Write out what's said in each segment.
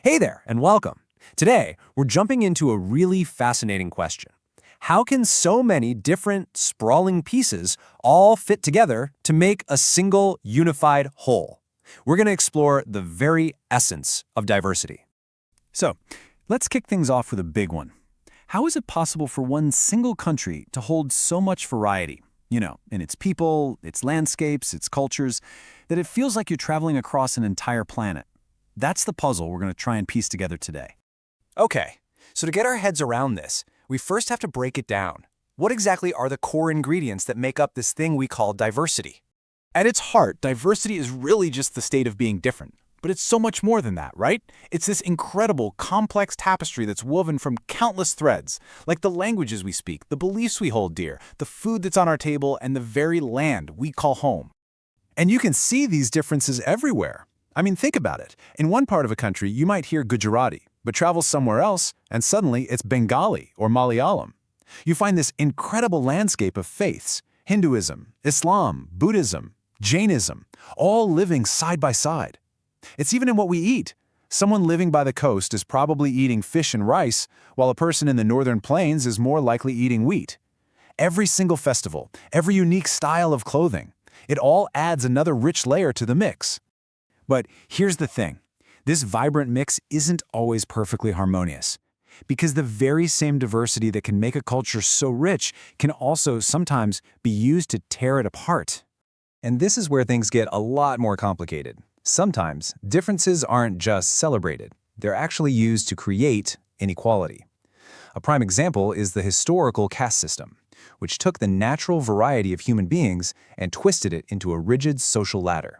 Hey there, and welcome. Today, we're jumping into a really fascinating question. How can so many different, sprawling pieces all fit together to make a single, unified whole? We're going to explore the very essence of diversity. So, let's kick things off with a big one. How is it possible for one single country to hold so much variety, in its people, its landscapes, its cultures, that it feels like you're traveling across an entire planet? That's the puzzle we're going to try and piece together today. Okay, so to get our heads around this, we first have to break it down. What exactly are the core ingredients that make up this thing we call diversity? At its heart, diversity is really just the state of being different. But it's so much more than that, right? It's this incredible, complex tapestry that's woven from countless threads, like the languages we speak, the beliefs we hold dear, the food that's on our table, and the very land we call home. And you can see these differences everywhere. I mean, think about it. In one part of a country, you might hear Gujarati, but travel somewhere else, and suddenly it's Bengali or Malayalam. You find this incredible landscape of faiths, Hinduism, Islam, Buddhism, Jainism, all living side by side. It's even in what we eat. Someone living by the coast is probably eating fish and rice, while a person in the northern plains is more likely eating wheat. Every single festival, every unique style of clothing, it all adds another rich layer to the mix. But here's the thing. This vibrant mix isn't always perfectly harmonious, because the very same diversity that can make a culture so rich can also sometimes be used to tear it apart. And this is where things get a lot more complicated. Sometimes, differences aren't just celebrated. They're actually used to create inequality. A prime example is the historical caste system, which took the natural variety of human beings and twisted it into a rigid social ladder.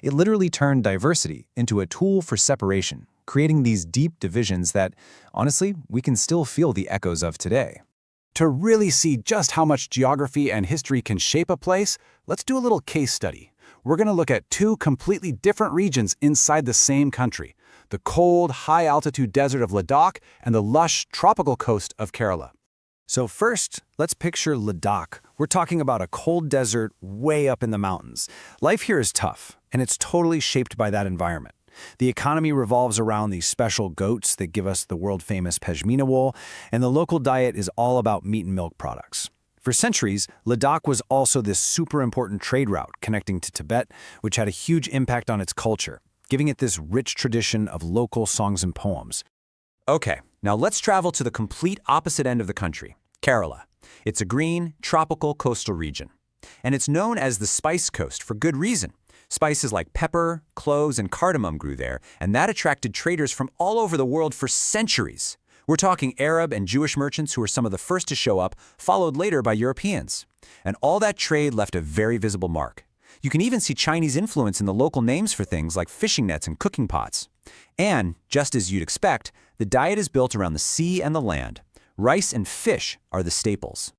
It literally turned diversity into a tool for separation, creating these deep divisions that, honestly, we can still feel the echoes of today. To really see just how much geography and history can shape a place, let's do a little case study. We're going to look at two completely different regions inside the same country: the cold, high-altitude desert of Ladakh and the lush, tropical coast of Kerala. So first, let's picture Ladakh. We're talking about a cold desert way up in the mountains. Life here is tough, and it's totally shaped by that environment. The economy revolves around these special goats that give us the world-famous pashmina wool, and the local diet is all about meat and milk products. For centuries, Ladakh was also this super important trade route connecting to Tibet, which had a huge impact on its culture, giving it this rich tradition of local songs and poems. Okay, now let's travel to the complete opposite end of the country, Kerala. It's a green, tropical coastal region. And it's known as the Spice Coast for good reason. Spices like pepper, cloves, and cardamom grew there, and that attracted traders from all over the world for centuries. We're talking Arab and Jewish merchants who were some of the first to show up, followed later by Europeans. And all that trade left a very visible mark. You can even see Chinese influence in the local names for things like fishing nets and cooking pots. And, just as you'd expect, the diet is built around the sea and the land. Rice and fish are the staples.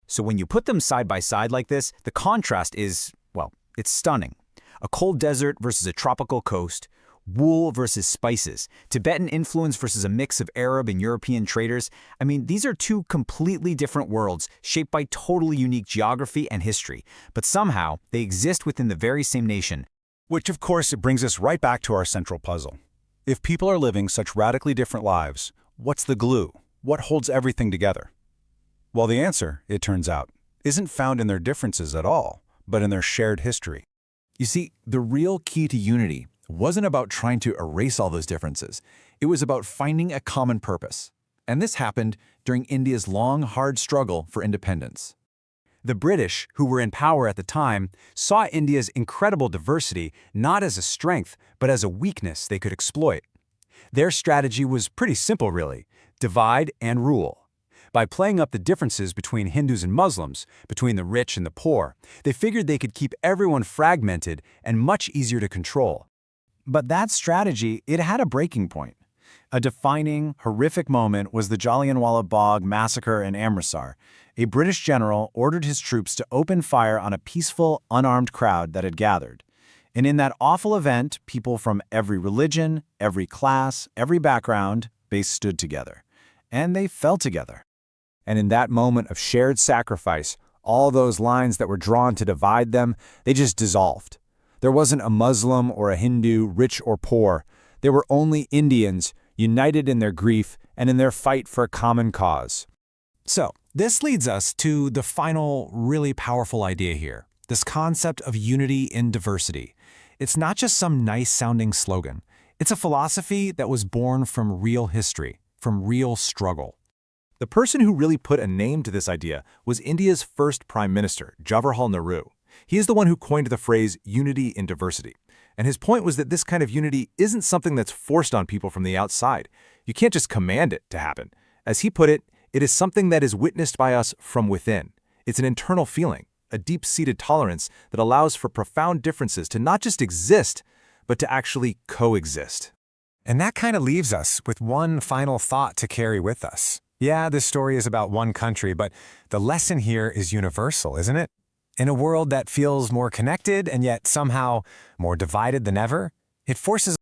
So when you put them side by side like this, the contrast is, well, it's stunning. A cold desert versus a tropical coast, wool versus spices, Tibetan influence versus a mix of Arab and European traders. I mean, these are two completely different worlds shaped by totally unique geography and history, but somehow they exist within the very same nation. Which, of course, it brings us right back to our central puzzle. If people are living such radically different lives, what's the glue? What holds everything together? Well, the answer, it turns out, isn't found in their differences at all, but in their shared history. You see, the real key to unity wasn't about trying to erase all those differences. It was about finding a common purpose. And this happened during India's long, hard struggle for independence. The British, who were in power at the time, saw India's incredible diversity not as a strength, but as a weakness they could exploit. Their strategy was pretty simple, really: divide and rule. By playing up the differences between Hindus and Muslims, between the rich and the poor, they figured they could keep everyone fragmented and much easier to control. But that strategy, it had a breaking point. A defining, horrific moment was the Jallianwala Bagh massacre in Amritsar. A British general ordered his troops to open fire on a peaceful, unarmed crowd that had gathered. And in that awful event, people from every religion, every class, every background, they stood together. And they fell together. And in that moment of shared sacrifice, all those lines that were drawn to divide them, they just dissolved. There wasn't a Muslim or a Hindu, rich or poor. They were only Indians, united in their grief and in their fight for a common cause. So, this leads us to the final, really powerful idea here, this concept of unity in diversity. It's not just some nice-sounding slogan. It's a philosophy that was born from real history, from real struggle. The person who really put a name to this idea was India's first Prime Minister, Jawaharlal Nehru. He is the one who coined the phrase unity in diversity. And his point was that this kind of unity isn't something that's forced on people from the outside. You can't just command it to happen. As he put it, it is something that is witnessed by us from within. It's an internal feeling, a deep-seated tolerance that allows for profound differences to not just exist, but to actually coexist. And that kind of leaves us with one final thought to carry with us. Yeah, this story is about one country, but the lesson here is universal, isn't it? In a world that feels more connected and yet somehow more divided than ever, it forces